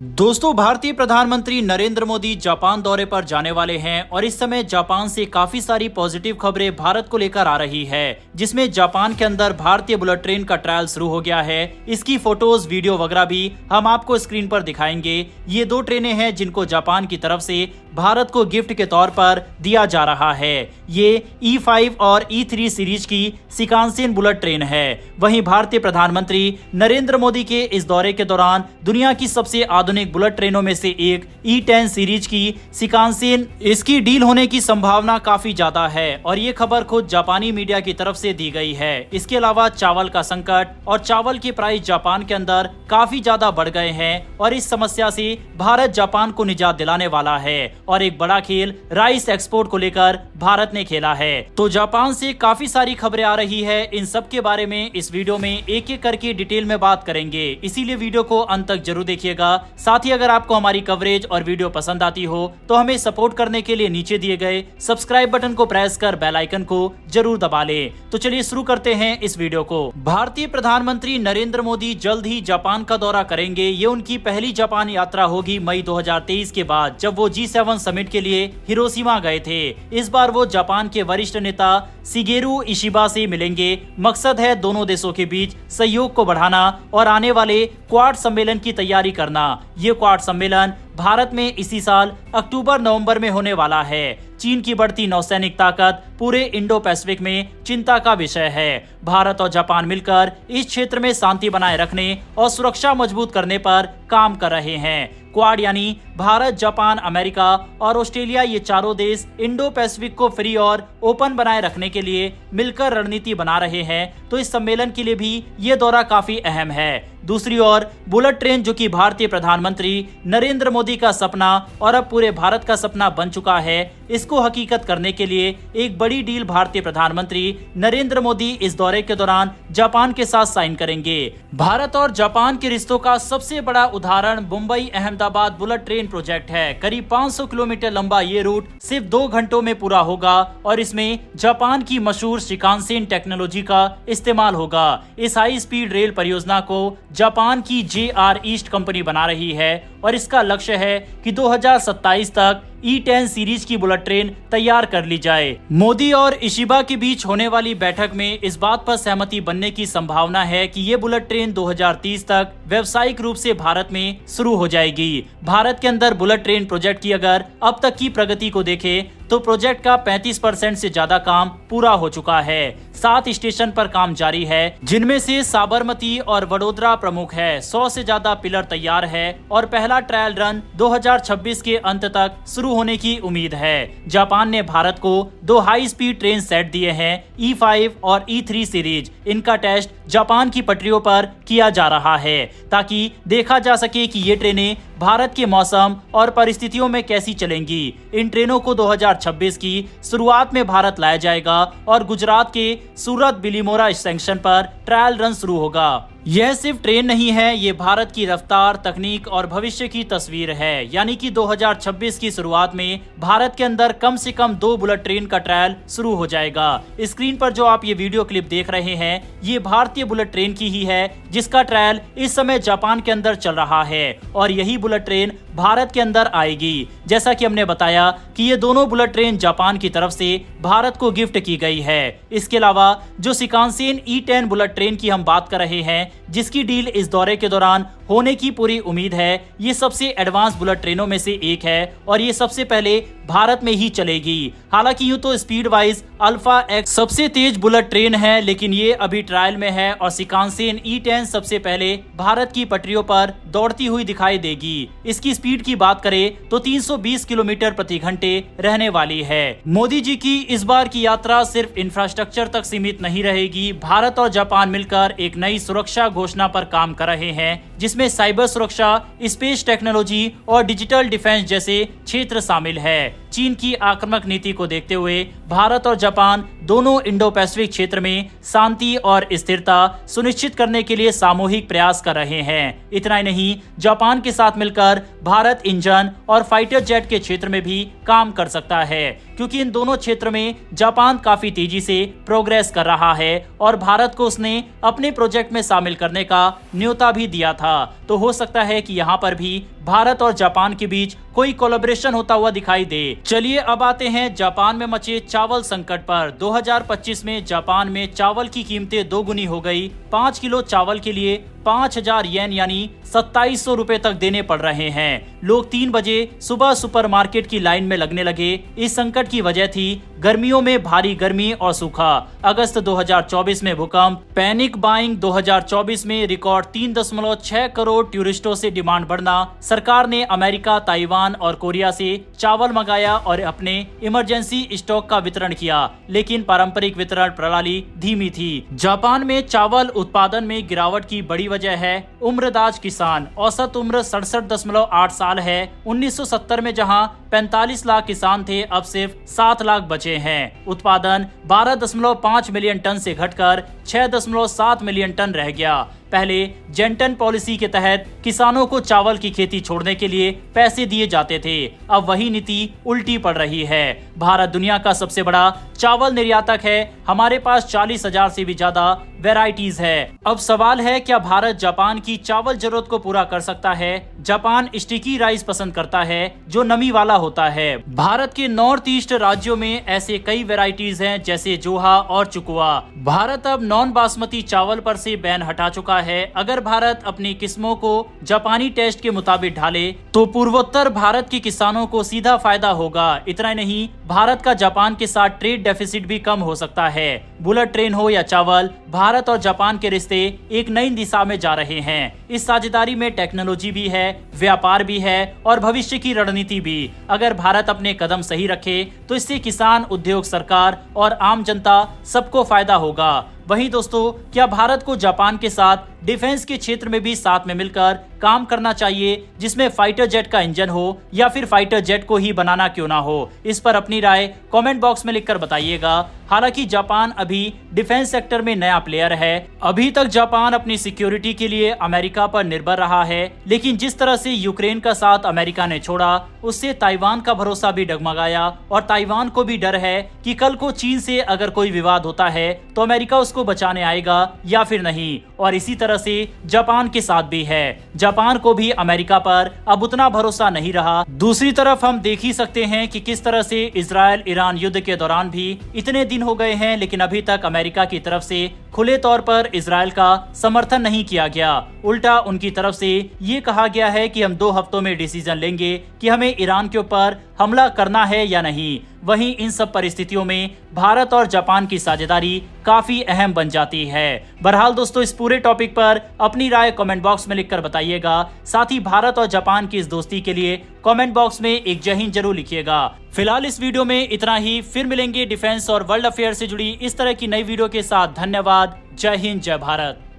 दोस्तों, भारतीय प्रधानमंत्री नरेंद्र मोदी जापान दौरे पर जाने वाले हैं और इस समय जापान से काफी सारी पॉजिटिव खबरें भारत को लेकर आ रही है, जिसमें जापान के अंदर भारतीय बुलेट ट्रेन का ट्रायल शुरू हो गया है। इसकी फोटोज, वीडियो वगैरह भी हम आपको स्क्रीन पर दिखाएंगे। ये दो ट्रेनें हैं जिनको जापान की तरफ से भारत को गिफ्ट के तौर पर दिया जा रहा है। ये E5 और E3 सीरीज की शिकानसेन बुलेट ट्रेन है। वहीं भारतीय प्रधानमंत्री नरेंद्र मोदी के इस दौरे के दौरान दुनिया की सबसे आधुनिक बुलेट ट्रेनों में से एक E10 सीरीज की शिकानसेन, इसकी डील होने की संभावना काफी ज्यादा है और ये खबर खुद जापानी मीडिया की तरफ से दी गई है। इसके अलावा चावल का संकट और चावल की प्राइस जापान के अंदर काफी ज्यादा बढ़ गए हैं और इस समस्या से भारत जापान को निजात दिलाने वाला है और एक बड़ा खेल राइस एक्सपोर्ट को लेकर भारत ने खेला है। तो जापान से काफी सारी खबरें आ रही है। इन सब के बारे में इस वीडियो में एक एक करके डिटेल में बात करेंगे, इसीलिए वीडियो को अंत तक जरूर देखिएगा। साथ ही अगर आपको हमारी कवरेज और वीडियो पसंद आती हो तो हमें सपोर्ट करने के लिए नीचे दिए गए सब्सक्राइब बटन को प्रेस कर बेल आइकन को जरूर दबा ले। तो चलिए शुरू करते हैं इस वीडियो को। भारतीय प्रधानमंत्री नरेंद्र मोदी जल्द ही जापान का दौरा करेंगे। ये उनकी पहली जापान यात्रा होगी मई 2023 के बाद, जब वो G7 समिट के लिए हिरोशिमा गए थे। इस बार वो जापान के वरिष्ठ नेता शिगेरू इशिबा से मिलेंगे। मकसद है दोनों देशों के बीच सहयोग को बढ़ाना और आने वाले क्वाड सम्मेलन की तैयारी करना। ये क्वाड सम्मेलन भारत में इसी साल अक्टूबर-नवंबर में होने वाला है। चीन की बढ़ती नौसैनिक ताकत पूरे इंडो पैसिफिक में चिंता का विषय है। भारत और जापान मिलकर इस क्षेत्र में शांति बनाए रखने और सुरक्षा मजबूत करने पर काम कर रहे हैं। क्वाड यानी भारत, जापान, अमेरिका और ऑस्ट्रेलिया, ये चारों देश इंडो पैसिफिक को फ्री और ओपन बनाए रखने के लिए मिलकर रणनीति बना रहे हैं। तो इस सम्मेलन के लिए भी ये दौरा काफी अहम है। दूसरी ओर बुलेट ट्रेन, जो कि भारतीय प्रधानमंत्री नरेंद्र मोदी का सपना और अब पूरे भारत का सपना बन चुका है, इसको हकीकत करने के लिए एक बड़ी डील भारतीय प्रधानमंत्री नरेंद्र मोदी इस दौरे के दौरान जापान के साथ साइन करेंगे। भारत और जापान के रिश्तों का सबसे बड़ा उदाहरण Mumbai Ahmedabad bullet train project है। करीब 500 किलोमीटर लंबा ये रूट सिर्फ 2 घंटों में पूरा होगा और इसमें जापान की मशहूर शिकानसेन टेक्नोलॉजी का इस्तेमाल होगा। इस हाई स्पीड रेल परियोजना को जापान की JR ईस्ट कंपनी बना रही है और इसका लक्ष्य है कि 2027 तक E10 सीरीज की बुलेट ट्रेन तैयार कर ली जाए। मोदी और इशिबा के बीच होने वाली बैठक में इस बात पर सहमति बनने की संभावना है कि ये बुलेट ट्रेन 2030 तक व्यावसायिक रूप से भारत में शुरू हो जाएगी। भारत के अंदर बुलेट ट्रेन प्रोजेक्ट की अगर अब तक की प्रगति को देखें तो प्रोजेक्ट का 35% से ज्यादा काम पूरा हो चुका है। 7 स्टेशन पर काम जारी है, जिनमें से साबरमती और वडोदरा प्रमुख है। 100 से ज्यादा पिलर तैयार है और पहला ट्रायल रन 2026 के अंत तक शुरू होने की उम्मीद है। जापान ने भारत को 2 हाई स्पीड ट्रेन सेट दिए हैं, E5 और E3 सीरीज। इनका टेस्ट जापान की पटरियों पर किया जा रहा है ताकि देखा जा सके कि ये ट्रेनें भारत के मौसम और परिस्थितियों में कैसी चलेंगी। इन ट्रेनों को 2026 की शुरुआत में भारत लाया जाएगा और गुजरात के सूरत बिलीमोरा स्टेशन पर ट्रायल रन शुरू होगा। यह सिर्फ ट्रेन नहीं है, ये भारत की रफ्तार, तकनीक और भविष्य की तस्वीर है। यानी कि 2026 की शुरुआत में भारत के अंदर कम से कम 2 बुलेट ट्रेन का ट्रायल शुरू हो जाएगा। स्क्रीन पर जो आप ये वीडियो क्लिप देख रहे हैं, ये भारतीय बुलेट ट्रेन की ही है, जिसका ट्रायल इस समय जापान के अंदर चल रहा है और यही बुलेट ट्रेन भारत के अंदर आएगी। जैसा कि हमने बताया कि ये दोनों बुलेट ट्रेन जापान की तरफ से भारत को गिफ्ट की गई है। इसके अलावा जो शिकानसेन E10 बुलेट ट्रेन की हम बात कर रहे हैं, जिसकी डील इस दौरे के दौरान होने की पूरी उम्मीद है, ये सबसे एडवांस बुलेट ट्रेनों में से एक है और ये सबसे पहले भारत में ही चलेगी। हालांकि यूं तो स्पीड वाइज अल्फा एक्स सबसे तेज बुलेट ट्रेन है, लेकिन ये अभी ट्रायल में है और शिकानसेन E10 सबसे पहले भारत की पटरियों पर दौड़ती हुई दिखाई देगी। इसकी स्पीड की बात करें तो 320 किलोमीटर प्रति घंटे रहने वाली है। मोदी जी की इस बार की यात्रा सिर्फ इंफ्रास्ट्रक्चर तक सीमित नहीं रहेगी। भारत और जापान मिलकर एक नई सुरक्षा घोषणा पर काम कर रहे हैं, जिसमें साइबर सुरक्षा, स्पेस टेक्नोलॉजी और डिजिटल डिफेंस जैसे क्षेत्र शामिल है। चीन की आक्रामक नीति को देखते हुए भारत और जापान दोनों इंडो पैसिफिक क्षेत्र में शांति और स्थिरता सुनिश्चित करने के लिए सामूहिक प्रयास कर रहे हैं। इतना ही नहीं, जापान के साथ मिलकर भारत इंजन और फाइटर जेट के क्षेत्र में भी काम कर सकता है, क्योंकि इन दोनों क्षेत्र में जापान काफी तेजी से प्रोग्रेस कर रहा है और भारत को उसने अपने प्रोजेक्ट में शामिल करने का न्योता भी दिया था। तो हो सकता है कि यहाँ पर भी भारत और जापान के बीच कोई कोलैबोरेशन होता हुआ दिखाई दे। चलिए अब आते हैं जापान में मचे चावल संकट पर। 2025 में जापान में चावल की कीमतें दोगुनी हो गई। 5 किलो चावल के लिए 5000 येन यानी 2700 रुपए तक देने पड़ रहे हैं। लोग 3 बजे सुबह सुपरमार्केट की लाइन में लगने लगे। इस संकट की वजह थी गर्मियों में भारी गर्मी और सूखा, अगस्त 2024 में भूकंप, पैनिक बाइंग 2024 में रिकॉर्ड 3.6 करोड़ टूरिस्टों से डिमांड बढ़ना। सरकार ने अमेरिका, ताइवान और कोरिया से चावल मंगाया और अपने इमरजेंसी स्टॉक का वितरण किया, लेकिन पारंपरिक वितरण प्रणाली धीमी थी। जापान में चावल उत्पादन में गिरावट की बड़ी वजह है उम्रदाज किसान। औसत उम्र 67.8 साल है। 1970 में जहां 45 लाख किसान थे, अब सिर्फ 7 लाख बचे हैं। उत्पादन 12.5 मिलियन टन से घटकर 6.7 मिलियन टन रह गया। पहले जेंटन पॉलिसी के तहत किसानों को चावल की खेती छोड़ने के लिए पैसे दिए जाते थे। अब वही नीति उल्टी पड़ रही है। भारत दुनिया का सबसे बड़ा चावल निर्यातक है। हमारे पास 40,000 से भी ज्यादा वैरायटीज है। अब सवाल है, क्या भारत जापान की चावल जरूरत को पूरा कर सकता है? जापान स्टिकी राइस पसंद करता है जो नमी वाला होता है। भारत के नॉर्थ ईस्ट राज्यों में ऐसे कई वैरायटीज हैं, जैसे जोहा और चुकुआ। भारत अब नॉन बासमती चावल पर से बैन हटा चुका है। अगर भारत अपनी किस्मों को जापानी टेस्ट के मुताबिक ढाले तो पूर्वोत्तर भारत के किसानों को सीधा फायदा होगा। इतना नहीं, भारत का जापान के साथ ट्रेड डेफिसिट भी कम हो सकता है। बुलेट ट्रेन हो या चावल, भारत और जापान के रिश्ते एक नई दिशा में जा रहे हैं। इस साझेदारी में टेक्नोलॉजी भी है, व्यापार भी है और भविष्य की रणनीति भी। अगर भारत अपने कदम सही रखे तो इससे किसान, उद्योग, सरकार और आम जनता सबको फायदा होगा। वहीं दोस्तों, क्या भारत को जापान के साथ डिफेंस के क्षेत्र में भी साथ में मिलकर काम करना चाहिए, जिसमें फाइटर जेट का इंजन हो या फिर फाइटर जेट को ही बनाना क्यों ना हो? इस पर अपनी राय कमेंट बॉक्स में लिखकर बताइएगा। हालांकि जापान अभी डिफेंस सेक्टर में नया प्लेयर है। अभी तक जापान अपनी सिक्योरिटी के लिए अमेरिका पर निर्भर रहा है, लेकिन जिस तरह से यूक्रेन का साथ अमेरिका ने छोड़ा, उससे ताइवान का भरोसा भी डगमगाया और ताइवान को भी डर है कि कल को चीन से अगर कोई विवाद होता है तो अमेरिका उसको बचाने आएगा या फिर नहीं। और इसी तरह से जापान के साथ भी है। जापान को भी अमेरिका पर अब उतना भरोसा नहीं रहा। दूसरी तरफ हम देख ही सकते हैं कि किस तरह से इजराइल ईरान युद्ध के दौरान भी इतने दिन हो गए हैं, लेकिन अभी तक अमेरिका की तरफ से खुले तौर पर इजराइल का समर्थन नहीं किया गया। उल्टा उनकी तरफ से ये कहा गया है कि हम 2 हफ्तों में डिसीजन लेंगे कि हमें ईरान के ऊपर हमला करना है या नहीं। वहीं इन सब परिस्थितियों में भारत और जापान की साझेदारी काफी अहम बन जाती है। बहरहाल दोस्तों, इस पूरे टॉपिक पर अपनी राय कमेंट बॉक्स में लिखकर बताइएगा। साथ ही भारत और जापान की इस दोस्ती के लिए कमेंट बॉक्स में एक जय हिंद जरूर लिखिएगा। फिलहाल इस वीडियो में इतना ही। फिर मिलेंगे डिफेंस और वर्ल्ड अफेयर से जुड़ी इस तरह की नई वीडियो के साथ। धन्यवाद। जय हिंद, जय भारत।